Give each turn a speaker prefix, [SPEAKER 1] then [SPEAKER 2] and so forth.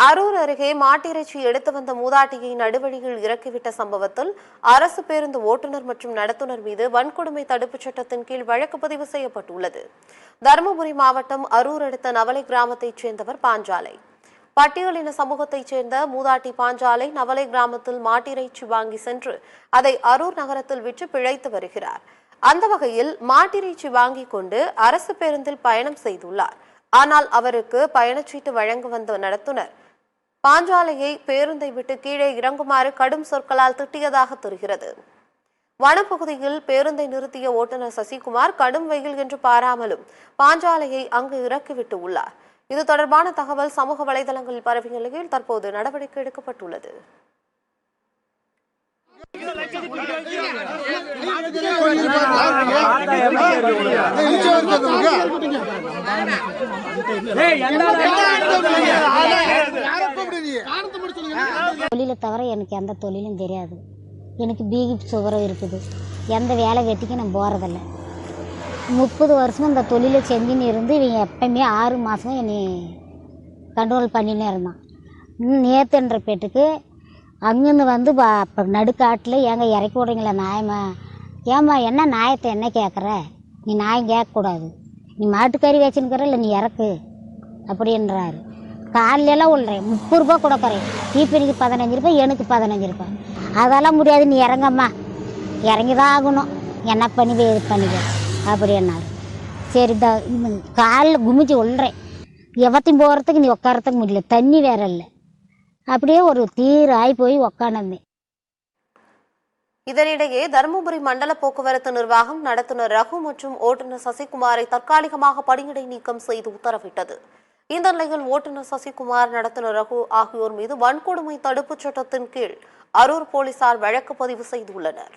[SPEAKER 1] அரூர் அருகே மாட்டிறைச்சி எடுத்து வந்த மூதாட்டியை நடுவழியில் இறக்கிவிட்ட சம்பவத்தில் அரசு பேருந்து ஓட்டுநர் மற்றும் நடத்துனர் மீது வன்கொடுமை தடுப்புச் சட்டத்தின் கீழ் வழக்கு பதிவு செய்யப்பட்டுள்ளது. தருமபுரி மாவட்டம் அரூர் அடுத்த நவலை கிராமத்தைச் சேர்ந்தவர் பாஞ்சாலை. பட்டியலின சமூகத்தைச் சேர்ந்த மூதாட்டி பாஞ்சாலை நவலை கிராமத்தில் மாட்டிறைச்சி வாங்கி சென்று அதை அரூர் நகரத்தில் விற்று பிழைத்து வருகிறார். அந்த வகையில் மாட்டிறைச்சி வாங்கிக் கொண்டு அரசு பேருந்தில் பயணம் செய்துள்ளார். ஆனால் அவருக்கு பயணச்சீட்டு வழங்க வந்த நடத்துனர் பாஞ்சாலையை பேருந்தை விட்டு கீழே இறங்குமாறு கடும் சொற்களால் திட்டியதாக தெரிகிறது. வனப்பகுதியில் பேருந்தை நிறுத்திய ஓட்டுநர் சசிகுமார் கடும் வெயில் என்று பாராமலும் பாஞ்சாலையை அங்கு இறக்கிவிட்டு உள்ளார். இது தொடர்பான தகவல் சமூக வலைதளங்களில் பரவிய நிலையில் தற்போது நடவடிக்கை எடுக்கப்பட்டுள்ளது.
[SPEAKER 2] தொழிலை தவிர எனக்கு எந்த தொழிலும் தெரியாது. எனக்கு பிபி சுகரும் இருக்குது. எந்த வேலை வெட்டிக்கும் நான் போகிறதில்ல. 30 வருஷம் இந்த தொழிலை செஞ்சுன்னு இருந்து இவங்க எப்பயுமே 6 மாதம் என்னை கண்ட்ரோல் பண்ணினே இருந்தான். நேற்றுன்ற பேட்டுக்கு அங்கேருந்து வந்து இப்போ நடுக்காட்டில் ஏங்க இறக்கி விடுறீங்களா நியாயமா? ஏம்மா என்ன நியாயத்தை என்ன கேட்குற? நீ நியாயம் கேட்கக்கூடாது. நீ மாட்டுக்கறி வச்சுன்னுக்கிற இல்லை நீ இறக்கு அப்படின்றாரு. காலையிலலாம் விட்றேன் 30 ரூபா கொடுக்குறேன். டீப்பனுக்கு 15 ரூபாய், எனக்கு 15 ரூபாய். அதெல்லாம் முடியாது, நீ இறங்கம்மா, இறங்கி தான் ஆகணும், என்ன பண்ணி இது பண்ணிக்க அப்படின்னாரு. சரி காலில் குமிச்சு விட்றேன். எவத்தையும் போகிறதுக்கு நீ உட்காரத்துக்கு முடியல, தண்ணி வேற இல்லை. அப்படியே ஒரு தீராய் போய் உக்காண்டிருந்தேன்.
[SPEAKER 1] இதனிடையே தருமபுரி மண்டல போக்குவரத்து நிர்வாகம் நடத்துனர் ரகு மற்றும் ஓட்டுநர் சசிகுமாரை தற்காலிகமாக பணியிடை நீக்கம் செய்து உத்தரவிட்டது. இந்த நிலையில் ஓட்டுநர் சசிகுமார், நடத்துனர் ரகு ஆகியோர் மீது வன்கொடுமை தடுப்புச் சட்டத்தின் கீழ் அரூர் போலீசார் வழக்கு பதிவு செய்துள்ளனர்.